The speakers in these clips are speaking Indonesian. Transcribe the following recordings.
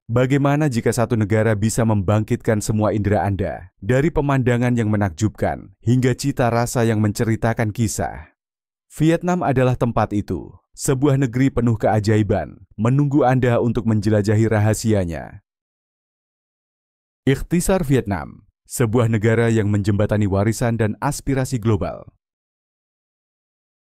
Bagaimana jika satu negara bisa membangkitkan semua indera Anda, dari pemandangan yang menakjubkan hingga cita rasa yang menceritakan kisah? Vietnam adalah tempat itu, sebuah negeri penuh keajaiban, menunggu Anda untuk menjelajahi rahasianya. Ikhtisar Vietnam, sebuah negara yang menjembatani warisan dan aspirasi global.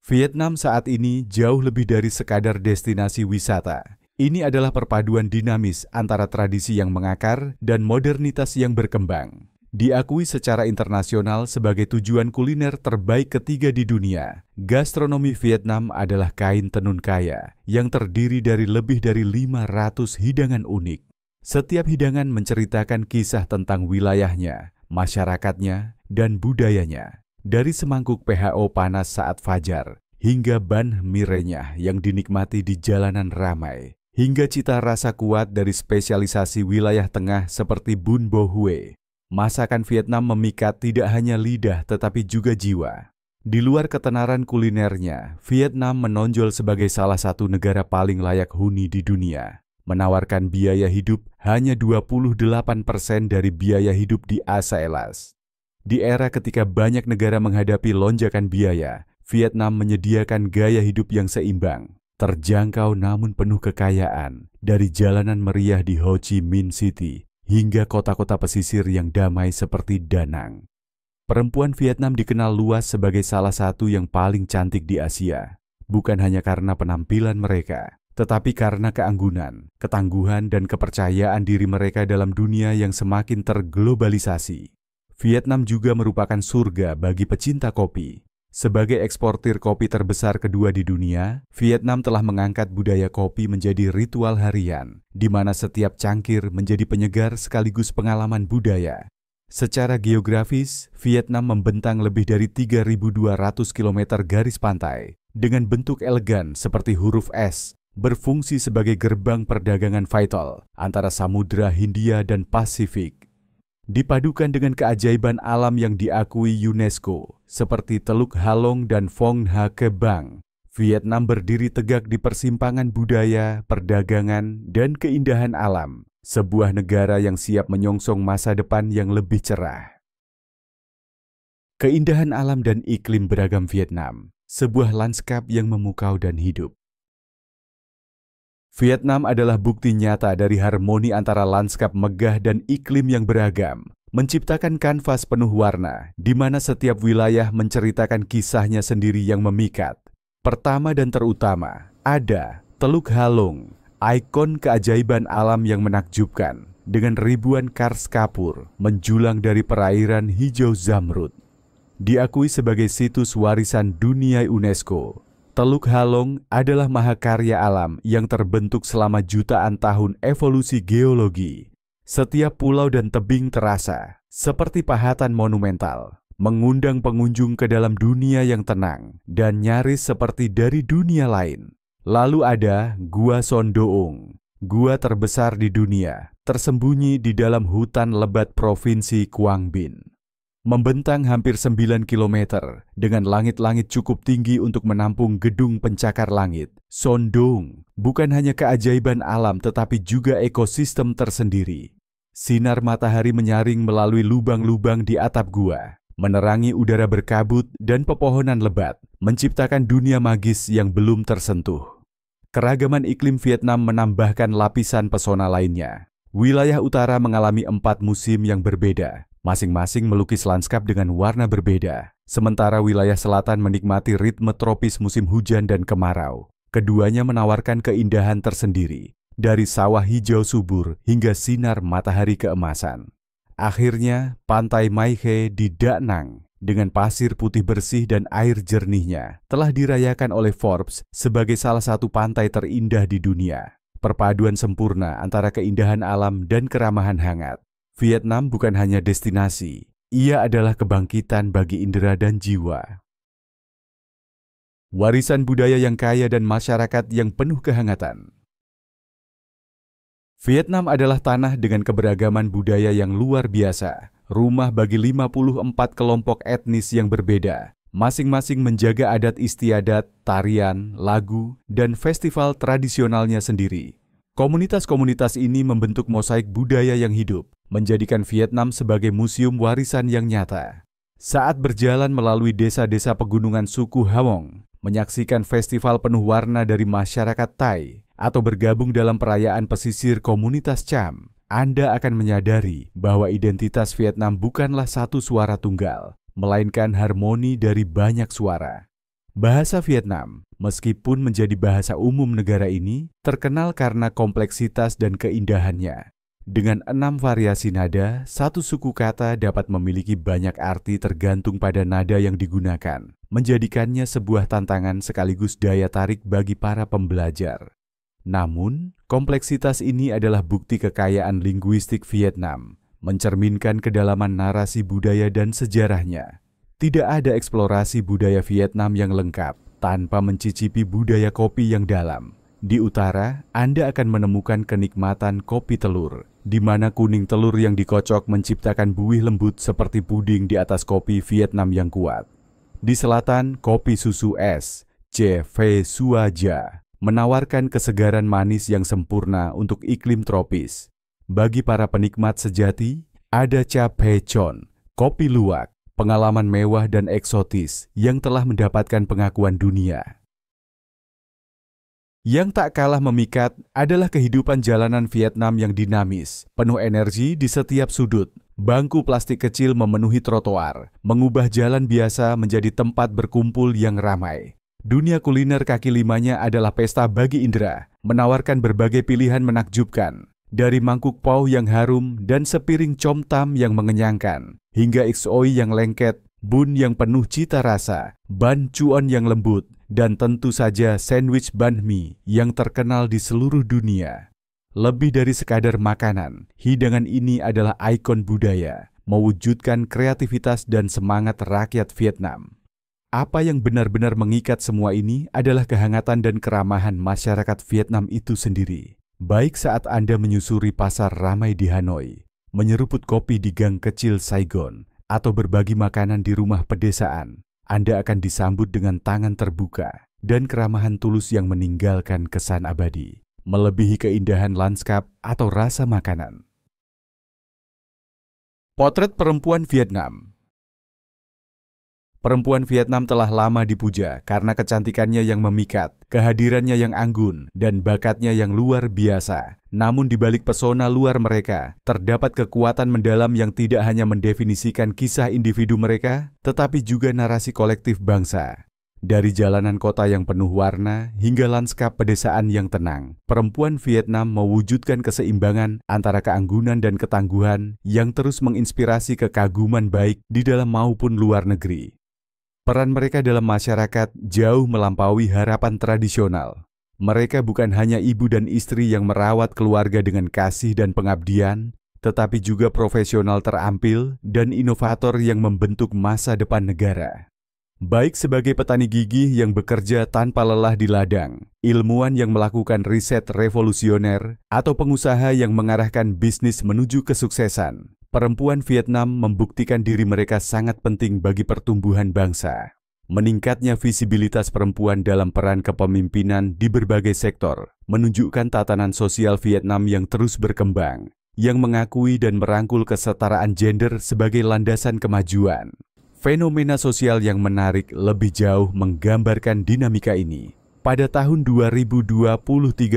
Vietnam saat ini jauh lebih dari sekadar destinasi wisata. Ini adalah perpaduan dinamis antara tradisi yang mengakar dan modernitas yang berkembang. Diakui secara internasional sebagai tujuan kuliner terbaik ketiga di dunia, gastronomi Vietnam adalah kain tenun kaya yang terdiri dari lebih dari 500 hidangan unik. Setiap hidangan menceritakan kisah tentang wilayahnya, masyarakatnya, dan budayanya. Dari semangkuk PHO panas saat fajar, hingga ban mie renyah yang dinikmati di jalanan ramai, hingga cita rasa kuat dari spesialisasi wilayah tengah seperti Bun Bo Hue. Masakan Vietnam memikat tidak hanya lidah tetapi juga jiwa. Di luar ketenaran kulinernya, Vietnam menonjol sebagai salah satu negara paling layak huni di dunia, menawarkan biaya hidup hanya 28% dari biaya hidup di ASEAN. Di era ketika banyak negara menghadapi lonjakan biaya, Vietnam menyediakan gaya hidup yang seimbang, terjangkau namun penuh kekayaan, dari jalanan meriah di Ho Chi Minh City hingga kota-kota pesisir yang damai seperti Da Nang. Perempuan Vietnam dikenal luas sebagai salah satu yang paling cantik di Asia, bukan hanya karena penampilan mereka, tetapi karena keanggunan, ketangguhan, dan kepercayaan diri mereka dalam dunia yang semakin terglobalisasi. Vietnam juga merupakan surga bagi pecinta kopi. Sebagai eksportir kopi terbesar kedua di dunia, Vietnam telah mengangkat budaya kopi menjadi ritual harian, di mana setiap cangkir menjadi penyegar sekaligus pengalaman budaya. Secara geografis, Vietnam membentang lebih dari 3.200 km garis pantai, dengan bentuk elegan seperti huruf S, berfungsi sebagai gerbang perdagangan vital antara Samudra Hindia dan Pasifik. Dipadukan dengan keajaiban alam yang diakui UNESCO, seperti Teluk Halong dan Phong Nha Ke Bang, Vietnam berdiri tegak di persimpangan budaya, perdagangan, dan keindahan alam, sebuah negara yang siap menyongsong masa depan yang lebih cerah. Keindahan alam dan iklim beragam Vietnam, sebuah lanskap yang memukau dan hidup. Vietnam adalah bukti nyata dari harmoni antara lanskap megah dan iklim yang beragam, menciptakan kanvas penuh warna, di mana setiap wilayah menceritakan kisahnya sendiri yang memikat. Pertama dan terutama, ada Teluk Halong, ikon keajaiban alam yang menakjubkan, dengan ribuan kars kapur menjulang dari perairan hijau zamrud. Diakui sebagai situs warisan dunia UNESCO, Teluk Halong adalah mahakarya alam yang terbentuk selama jutaan tahun evolusi geologi. Setiap pulau dan tebing terasa seperti pahatan monumental, mengundang pengunjung ke dalam dunia yang tenang dan nyaris seperti dari dunia lain. Lalu ada Gua Son Doong, gua terbesar di dunia, tersembunyi di dalam hutan lebat provinsi Quang Binh. Membentang hampir 9 km dengan langit-langit cukup tinggi untuk menampung gedung pencakar langit, Son Doong bukan hanya keajaiban alam tetapi juga ekosistem tersendiri. Sinar matahari menyaring melalui lubang-lubang di atap gua, menerangi udara berkabut dan pepohonan lebat, menciptakan dunia magis yang belum tersentuh. Keragaman iklim Vietnam menambahkan lapisan pesona lainnya. Wilayah utara mengalami 4 musim yang berbeda, masing-masing melukis lanskap dengan warna berbeda, sementara wilayah selatan menikmati ritme tropis musim hujan dan kemarau. Keduanya menawarkan keindahan tersendiri, dari sawah hijau subur hingga sinar matahari keemasan. Akhirnya, Pantai Mai Khe di Da Nang, dengan pasir putih bersih dan air jernihnya, telah dirayakan oleh Forbes sebagai salah satu pantai terindah di dunia. Perpaduan sempurna antara keindahan alam dan keramahan hangat. Vietnam bukan hanya destinasi, ia adalah kebangkitan bagi indera dan jiwa. Warisan budaya yang kaya dan masyarakat yang penuh kehangatan. Vietnam adalah tanah dengan keberagaman budaya yang luar biasa, rumah bagi 54 kelompok etnis yang berbeda, Masing-masing menjaga adat istiadat, tarian, lagu, dan festival tradisionalnya sendiri. Komunitas-komunitas ini membentuk mosaik budaya yang hidup, menjadikan Vietnam sebagai museum warisan yang nyata. Saat berjalan melalui desa-desa pegunungan suku Hmong, menyaksikan festival penuh warna dari masyarakat Thai, atau bergabung dalam perayaan pesisir komunitas Cham, Anda akan menyadari bahwa identitas Vietnam bukanlah satu suara tunggal, melainkan harmoni dari banyak suara. Bahasa Vietnam, meskipun menjadi bahasa umum negara ini, terkenal karena kompleksitas dan keindahannya. Dengan 6 variasi nada, satu suku kata dapat memiliki banyak arti tergantung pada nada yang digunakan, menjadikannya sebuah tantangan sekaligus daya tarik bagi para pembelajar. Namun, kompleksitas ini adalah bukti kekayaan linguistik Vietnam, mencerminkan kedalaman narasi budaya dan sejarahnya. Tidak ada eksplorasi budaya Vietnam yang lengkap tanpa mencicipi budaya kopi yang dalam. Di utara, Anda akan menemukan kenikmatan kopi telur, di mana kuning telur yang dikocok menciptakan buih lembut seperti puding di atas kopi Vietnam yang kuat. Di selatan, kopi susu es, Che Phe Sua Ja, menawarkan kesegaran manis yang sempurna untuk iklim tropis. Bagi para penikmat sejati, ada Cha Phe Chon, kopi luwak, pengalaman mewah dan eksotis yang telah mendapatkan pengakuan dunia. Yang tak kalah memikat adalah kehidupan jalanan Vietnam yang dinamis, penuh energi di setiap sudut. Bangku plastik kecil memenuhi trotoar, mengubah jalan biasa menjadi tempat berkumpul yang ramai. Dunia kuliner kaki limanya adalah pesta bagi indera, menawarkan berbagai pilihan menakjubkan. Dari mangkuk pau yang harum dan sepiring com tam yang mengenyangkan, hingga XOI yang lengket, bun yang penuh cita rasa, ban cuan yang lembut, dan tentu saja sandwich banh mi yang terkenal di seluruh dunia. Lebih dari sekadar makanan, hidangan ini adalah ikon budaya, mewujudkan kreativitas dan semangat rakyat Vietnam. Apa yang benar-benar mengikat semua ini adalah kehangatan dan keramahan masyarakat Vietnam itu sendiri. Baik saat Anda menyusuri pasar ramai di Hanoi, menyeruput kopi di gang kecil Saigon, atau berbagi makanan di rumah pedesaan, Anda akan disambut dengan tangan terbuka dan keramahan tulus yang meninggalkan kesan abadi, melebihi keindahan lanskap atau rasa makanan. Potret perempuan Vietnam. Perempuan Vietnam telah lama dipuja karena kecantikannya yang memikat, kehadirannya yang anggun, dan bakatnya yang luar biasa. Namun di balik pesona luar mereka, terdapat kekuatan mendalam yang tidak hanya mendefinisikan kisah individu mereka, tetapi juga narasi kolektif bangsa. Dari jalanan kota yang penuh warna hingga lanskap pedesaan yang tenang, perempuan Vietnam mewujudkan keseimbangan antara keanggunan dan ketangguhan yang terus menginspirasi kekaguman baik di dalam maupun luar negeri. Peran mereka dalam masyarakat jauh melampaui harapan tradisional. Mereka bukan hanya ibu dan istri yang merawat keluarga dengan kasih dan pengabdian, tetapi juga profesional terampil dan inovator yang membentuk masa depan negara. Baik sebagai petani gigih yang bekerja tanpa lelah di ladang, ilmuwan yang melakukan riset revolusioner, atau pengusaha yang mengarahkan bisnis menuju kesuksesan, perempuan Vietnam membuktikan diri mereka sangat penting bagi pertumbuhan bangsa. Meningkatnya visibilitas perempuan dalam peran kepemimpinan di berbagai sektor menunjukkan tatanan sosial Vietnam yang terus berkembang, yang mengakui dan merangkul kesetaraan gender sebagai landasan kemajuan. Fenomena sosial yang menarik lebih jauh menggambarkan dinamika ini. Pada tahun 2023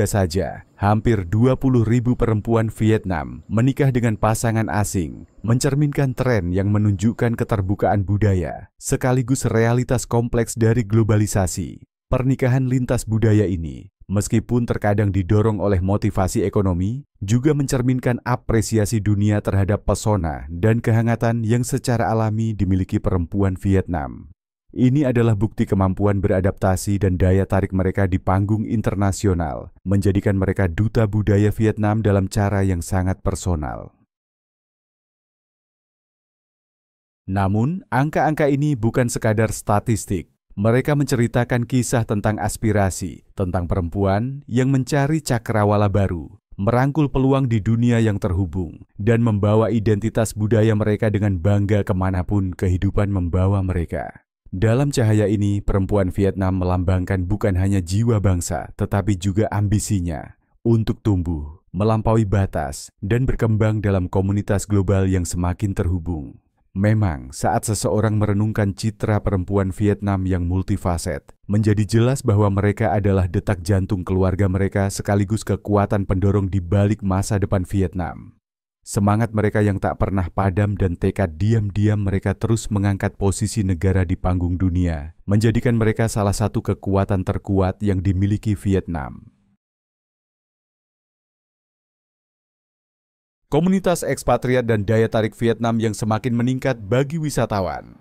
saja, hampir 20.000 perempuan Vietnam menikah dengan pasangan asing, mencerminkan tren yang menunjukkan keterbukaan budaya, sekaligus realitas kompleks dari globalisasi. Pernikahan lintas budaya ini, meskipun terkadang didorong oleh motivasi ekonomi, juga mencerminkan apresiasi dunia terhadap pesona dan kehangatan yang secara alami dimiliki perempuan Vietnam. Ini adalah bukti kemampuan beradaptasi dan daya tarik mereka di panggung internasional, menjadikan mereka duta budaya Vietnam dalam cara yang sangat personal. Namun, angka-angka ini bukan sekadar statistik. Mereka menceritakan kisah tentang aspirasi, tentang perempuan yang mencari cakrawala baru, merangkul peluang di dunia yang terhubung, dan membawa identitas budaya mereka dengan bangga kemanapun kehidupan membawa mereka. Dalam cahaya ini, perempuan Vietnam melambangkan bukan hanya jiwa bangsa, tetapi juga ambisinya untuk tumbuh, melampaui batas, dan berkembang dalam komunitas global yang semakin terhubung. Memang, saat seseorang merenungkan citra perempuan Vietnam yang multifaset, menjadi jelas bahwa mereka adalah detak jantung keluarga mereka sekaligus kekuatan pendorong di balik masa depan Vietnam. Semangat mereka yang tak pernah padam dan tekad diam-diam mereka terus mengangkat posisi negara di panggung dunia, menjadikan mereka salah satu kekuatan terkuat yang dimiliki Vietnam. Komunitas ekspatriat dan daya tarik Vietnam yang semakin meningkat bagi wisatawan.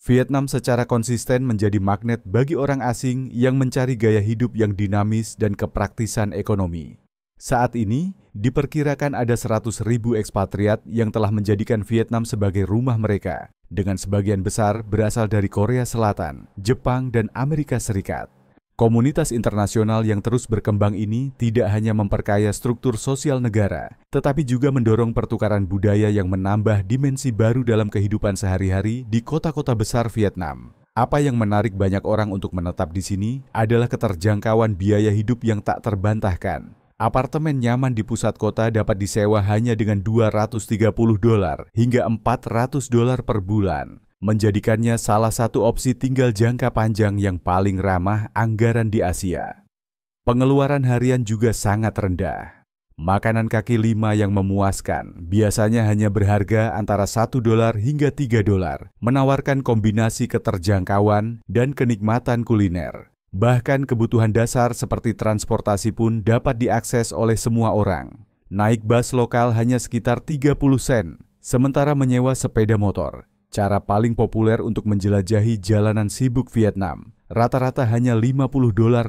Vietnam secara konsisten menjadi magnet bagi orang asing yang mencari gaya hidup yang dinamis dan kepraktisan ekonomi. Saat ini, diperkirakan ada 100.000 ekspatriat yang telah menjadikan Vietnam sebagai rumah mereka, dengan sebagian besar berasal dari Korea Selatan, Jepang, dan Amerika Serikat. Komunitas internasional yang terus berkembang ini tidak hanya memperkaya struktur sosial negara, tetapi juga mendorong pertukaran budaya yang menambah dimensi baru dalam kehidupan sehari-hari di kota-kota besar Vietnam. Apa yang menarik banyak orang untuk menetap di sini adalah keterjangkauan biaya hidup yang tak terbantahkan. Apartemen nyaman di pusat kota dapat disewa hanya dengan $230 hingga $400 per bulan, menjadikannya salah satu opsi tinggal jangka panjang yang paling ramah anggaran di Asia. Pengeluaran harian juga sangat rendah. Makanan kaki lima yang memuaskan biasanya hanya berharga antara $1 hingga $3, menawarkan kombinasi keterjangkauan dan kenikmatan kuliner. Bahkan kebutuhan dasar seperti transportasi pun dapat diakses oleh semua orang. Naik bus lokal hanya sekitar 30 sen, sementara menyewa sepeda motor, cara paling populer untuk menjelajahi jalanan sibuk Vietnam, rata-rata hanya $50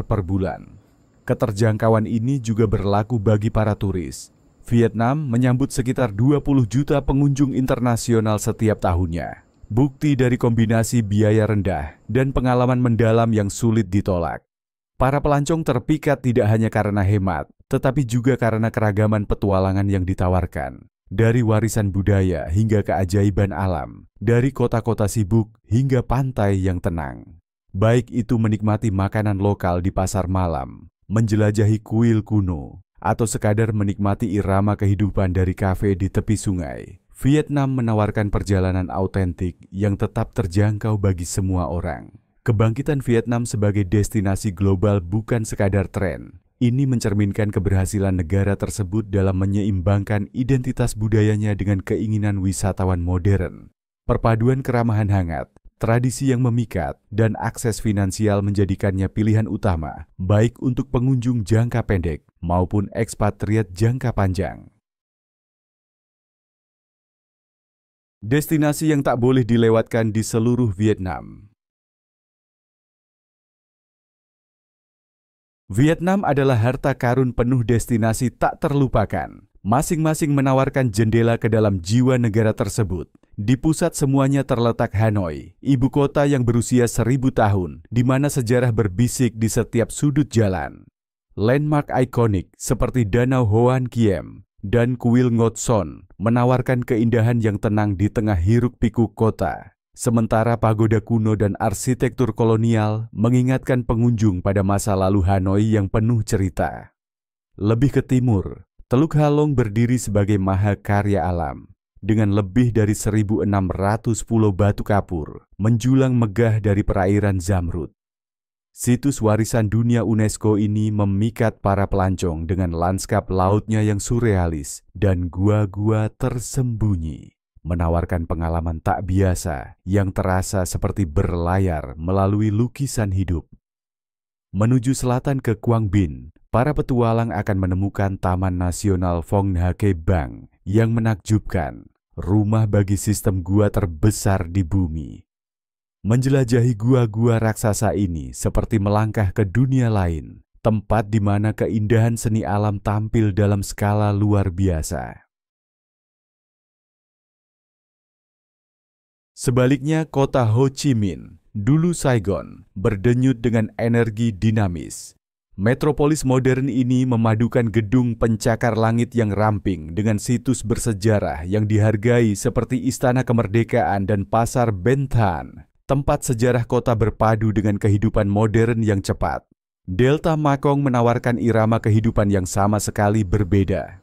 per bulan. Keterjangkauan ini juga berlaku bagi para turis. Vietnam menyambut sekitar 20 juta pengunjung internasional setiap tahunnya. Bukti dari kombinasi biaya rendah dan pengalaman mendalam yang sulit ditolak. Para pelancong terpikat tidak hanya karena hemat, tetapi juga karena keragaman petualangan yang ditawarkan. Dari warisan budaya hingga keajaiban alam, dari kota-kota sibuk hingga pantai yang tenang. Baik itu menikmati makanan lokal di pasar malam, menjelajahi kuil kuno, atau sekadar menikmati irama kehidupan dari kafe di tepi sungai. Vietnam menawarkan perjalanan autentik yang tetap terjangkau bagi semua orang. Kebangkitan Vietnam sebagai destinasi global bukan sekadar tren. Ini mencerminkan keberhasilan negara tersebut dalam menyeimbangkan identitas budayanya dengan keinginan wisatawan modern. Perpaduan keramahan hangat, tradisi yang memikat, dan akses finansial menjadikannya pilihan utama, baik untuk pengunjung jangka pendek maupun ekspatriat jangka panjang. Destinasi yang tak boleh dilewatkan di seluruh Vietnam. Vietnam adalah harta karun penuh destinasi tak terlupakan. Masing-masing menawarkan jendela ke dalam jiwa negara tersebut. Di pusat semuanya terletak Hanoi, ibu kota yang berusia 1000 tahun, di mana sejarah berbisik di setiap sudut jalan. Landmark ikonik seperti Danau Hoan Kiem dan Kuil Ngot Son menawarkan keindahan yang tenang di tengah hiruk-pikuk kota. Sementara pagoda kuno dan arsitektur kolonial mengingatkan pengunjung pada masa lalu Hanoi yang penuh cerita. Lebih ke timur, Teluk Halong berdiri sebagai mahakarya alam. Dengan lebih dari 1.600 pulau batu kapur, menjulang megah dari perairan Zamrud. Situs warisan dunia UNESCO ini memikat para pelancong dengan lanskap lautnya yang surrealis dan gua-gua tersembunyi, menawarkan pengalaman tak biasa yang terasa seperti berlayar melalui lukisan hidup. Menuju selatan ke Quang Binh, para petualang akan menemukan Taman Nasional Phong Nha-Ke Bang yang menakjubkan, rumah bagi sistem gua terbesar di bumi. Menjelajahi gua-gua raksasa ini seperti melangkah ke dunia lain, tempat di mana keindahan seni alam tampil dalam skala luar biasa. Sebaliknya, kota Ho Chi Minh, dulu Saigon, berdenyut dengan energi dinamis. Metropolis modern ini memadukan gedung pencakar langit yang ramping dengan situs bersejarah yang dihargai seperti Istana Kemerdekaan dan Pasar Bentan, tempat sejarah kota berpadu dengan kehidupan modern yang cepat. Delta Makong menawarkan irama kehidupan yang sama sekali berbeda.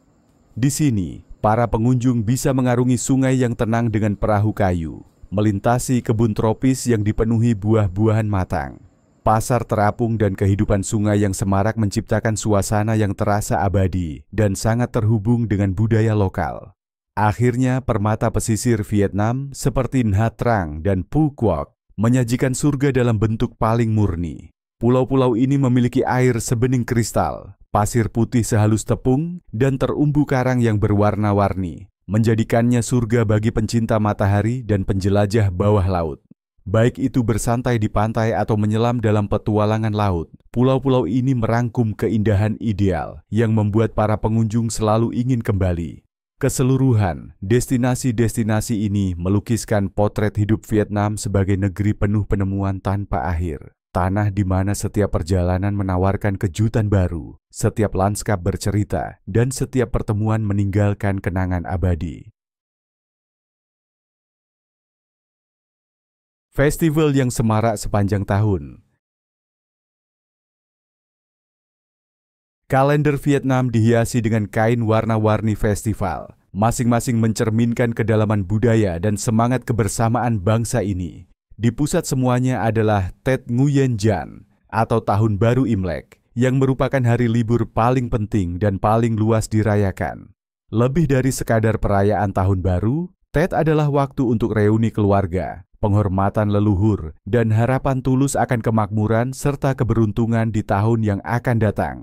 Di sini, para pengunjung bisa mengarungi sungai yang tenang dengan perahu kayu, melintasi kebun tropis yang dipenuhi buah-buahan matang. Pasar terapung dan kehidupan sungai yang semarak menciptakan suasana yang terasa abadi dan sangat terhubung dengan budaya lokal. Akhirnya, permata pesisir Vietnam seperti Nha Trang dan Phu Quoc menyajikan surga dalam bentuk paling murni. Pulau-pulau ini memiliki air sebening kristal, pasir putih sehalus tepung, dan terumbu karang yang berwarna-warni, menjadikannya surga bagi pencinta matahari dan penjelajah bawah laut. Baik itu bersantai di pantai atau menyelam dalam petualangan laut, pulau-pulau ini merangkum keindahan ideal yang membuat para pengunjung selalu ingin kembali. Keseluruhan, destinasi-destinasi ini melukiskan potret hidup Vietnam sebagai negeri penuh penemuan tanpa akhir. Tanah di mana setiap perjalanan menawarkan kejutan baru, setiap lanskap bercerita, dan setiap pertemuan meninggalkan kenangan abadi. Festival yang semarak sepanjang tahun. Kalender Vietnam dihiasi dengan kain warna-warni festival, masing-masing mencerminkan kedalaman budaya dan semangat kebersamaan bangsa ini. Di pusat semuanya adalah Tết Nguyên Đán atau Tahun Baru Imlek, yang merupakan hari libur paling penting dan paling luas dirayakan. Lebih dari sekadar perayaan Tahun Baru, Tết adalah waktu untuk reuni keluarga, penghormatan leluhur, dan harapan tulus akan kemakmuran serta keberuntungan di tahun yang akan datang.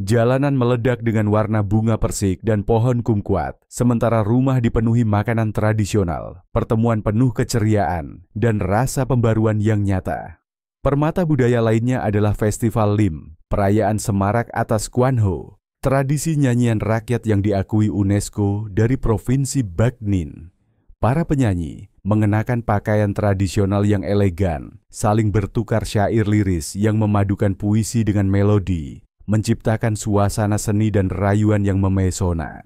Jalanan meledak dengan warna bunga persik dan pohon kumquat, sementara rumah dipenuhi makanan tradisional, pertemuan penuh keceriaan, dan rasa pembaruan yang nyata. Permata budaya lainnya adalah Festival Lim, perayaan semarak atas Quan Ho, tradisi nyanyian rakyat yang diakui UNESCO dari Provinsi Bac Ninh. Para penyanyi mengenakan pakaian tradisional yang elegan, saling bertukar syair liris yang memadukan puisi dengan melodi, menciptakan suasana seni dan rayuan yang memesona.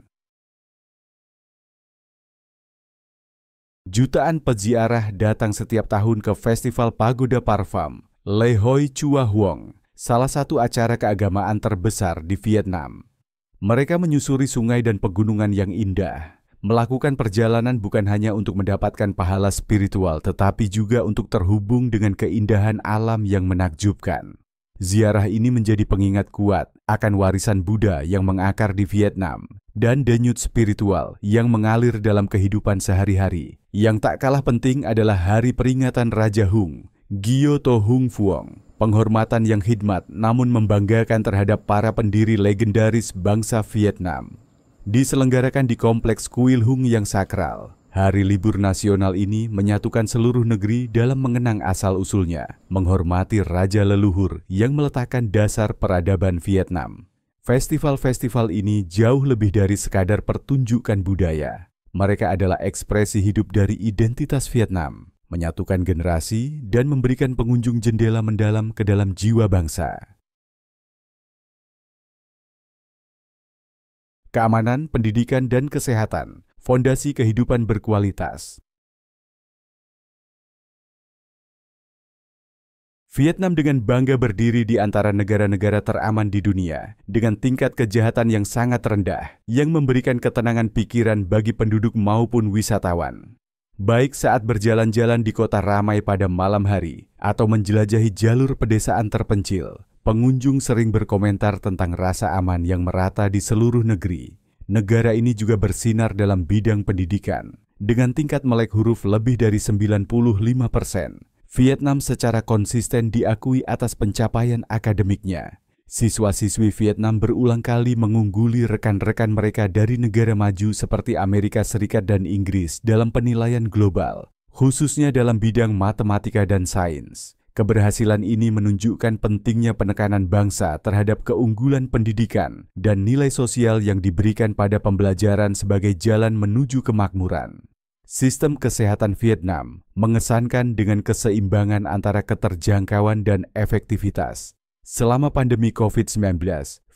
Jutaan peziarah datang setiap tahun ke Festival Pagoda Parfum, Lễ Hội Chùa Hoang, salah satu acara keagamaan terbesar di Vietnam. Mereka menyusuri sungai dan pegunungan yang indah, melakukan perjalanan bukan hanya untuk mendapatkan pahala spiritual, tetapi juga untuk terhubung dengan keindahan alam yang menakjubkan. Ziarah ini menjadi pengingat kuat akan warisan Buddha yang mengakar di Vietnam dan denyut spiritual yang mengalir dalam kehidupan sehari-hari. Yang tak kalah penting adalah hari peringatan Raja Hung, Gio To Hung Phuong, penghormatan yang khidmat namun membanggakan terhadap para pendiri legendaris bangsa Vietnam. Diselenggarakan di Kompleks Kuil Hung yang sakral, hari libur nasional ini menyatukan seluruh negeri dalam mengenang asal-usulnya, menghormati raja leluhur yang meletakkan dasar peradaban Vietnam. Festival-festival ini jauh lebih dari sekadar pertunjukan budaya. Mereka adalah ekspresi hidup dari identitas Vietnam, menyatukan generasi dan memberikan pengunjung jendela mendalam ke dalam jiwa bangsa. Keamanan, pendidikan, dan kesehatan, fondasi kehidupan berkualitas. Vietnam dengan bangga berdiri di antara negara-negara teraman di dunia, dengan tingkat kejahatan yang sangat rendah, yang memberikan ketenangan pikiran bagi penduduk maupun wisatawan. Baik saat berjalan-jalan di kota ramai pada malam hari, atau menjelajahi jalur pedesaan terpencil, pengunjung sering berkomentar tentang rasa aman yang merata di seluruh negeri. Negara ini juga bersinar dalam bidang pendidikan. Dengan tingkat melek huruf lebih dari 95%, Vietnam secara konsisten diakui atas pencapaian akademiknya. Siswa-siswi Vietnam berulang kali mengungguli rekan-rekan mereka dari negara maju seperti Amerika Serikat dan Inggris dalam penilaian global, khususnya dalam bidang matematika dan sains. Keberhasilan ini menunjukkan pentingnya penekanan bangsa terhadap keunggulan pendidikan dan nilai sosial yang diberikan pada pembelajaran sebagai jalan menuju kemakmuran. Sistem kesehatan Vietnam mengesankan dengan keseimbangan antara keterjangkauan dan efektivitas. Selama pandemi COVID-19,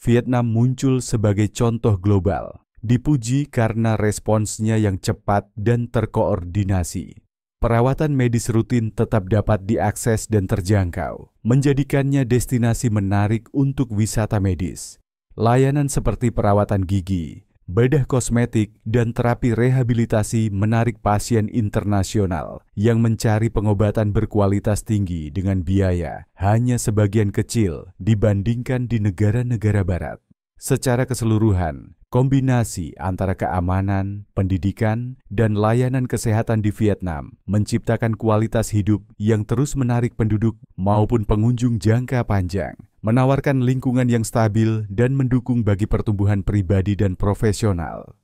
Vietnam muncul sebagai contoh global. Dipuji karena responsnya yang cepat dan terkoordinasi. Perawatan medis rutin tetap dapat diakses dan terjangkau, menjadikannya destinasi menarik untuk wisata medis. Layanan seperti perawatan gigi, bedah kosmetik, dan terapi rehabilitasi menarik pasien internasional yang mencari pengobatan berkualitas tinggi dengan biaya hanya sebagian kecil dibandingkan di negara-negara barat. Secara keseluruhan, kombinasi antara keamanan, pendidikan, dan layanan kesehatan di Vietnam menciptakan kualitas hidup yang terus menarik penduduk maupun pengunjung jangka panjang, menawarkan lingkungan yang stabil dan mendukung bagi pertumbuhan pribadi dan profesional.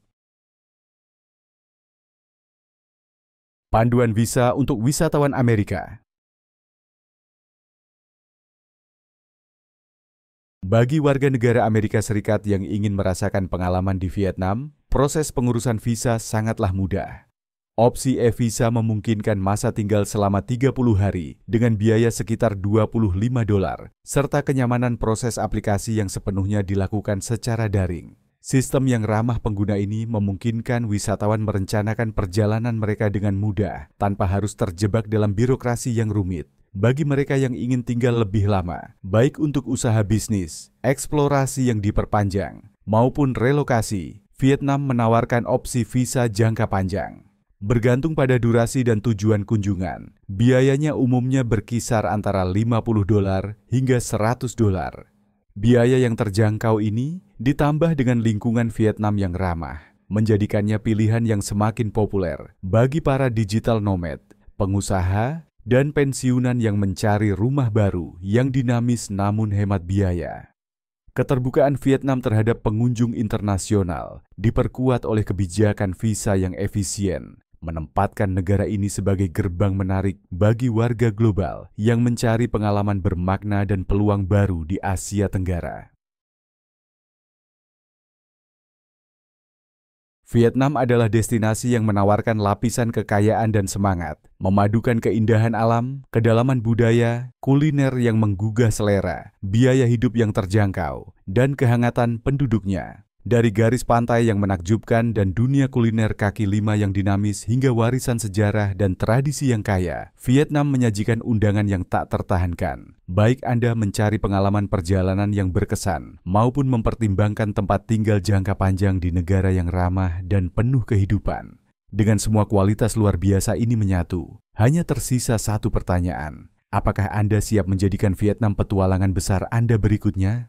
Panduan visa untuk wisatawan Amerika. Bagi warga negara Amerika Serikat yang ingin merasakan pengalaman di Vietnam, proses pengurusan visa sangatlah mudah. Opsi e-visa memungkinkan masa tinggal selama 30 hari dengan biaya sekitar $25, serta kenyamanan proses aplikasi yang sepenuhnya dilakukan secara daring. Sistem yang ramah pengguna ini memungkinkan wisatawan merencanakan perjalanan mereka dengan mudah tanpa harus terjebak dalam birokrasi yang rumit. Bagi mereka yang ingin tinggal lebih lama, baik untuk usaha bisnis, eksplorasi yang diperpanjang, maupun relokasi, Vietnam menawarkan opsi visa jangka panjang. Bergantung pada durasi dan tujuan kunjungan, biayanya umumnya berkisar antara $50 hingga $100. Biaya yang terjangkau ini ditambah dengan lingkungan Vietnam yang ramah, menjadikannya pilihan yang semakin populer bagi para digital nomad, pengusaha, dan pensiunan yang mencari rumah baru yang dinamis namun hemat biaya. Keterbukaan Vietnam terhadap pengunjung internasional diperkuat oleh kebijakan visa yang efisien, menempatkan negara ini sebagai gerbang menarik bagi warga global yang mencari pengalaman bermakna dan peluang baru di Asia Tenggara. Vietnam adalah destinasi yang menawarkan lapisan kekayaan dan semangat, memadukan keindahan alam, kedalaman budaya, kuliner yang menggugah selera, biaya hidup yang terjangkau, dan kehangatan penduduknya. Dari garis pantai yang menakjubkan dan dunia kuliner kaki lima yang dinamis hingga warisan sejarah dan tradisi yang kaya, Vietnam menyajikan undangan yang tak tertahankan. Baik Anda mencari pengalaman perjalanan yang berkesan maupun mempertimbangkan tempat tinggal jangka panjang di negara yang ramah dan penuh kehidupan. Dengan semua kualitas luar biasa ini menyatu, hanya tersisa satu pertanyaan. Apakah Anda siap menjadikan Vietnam petualangan besar Anda berikutnya?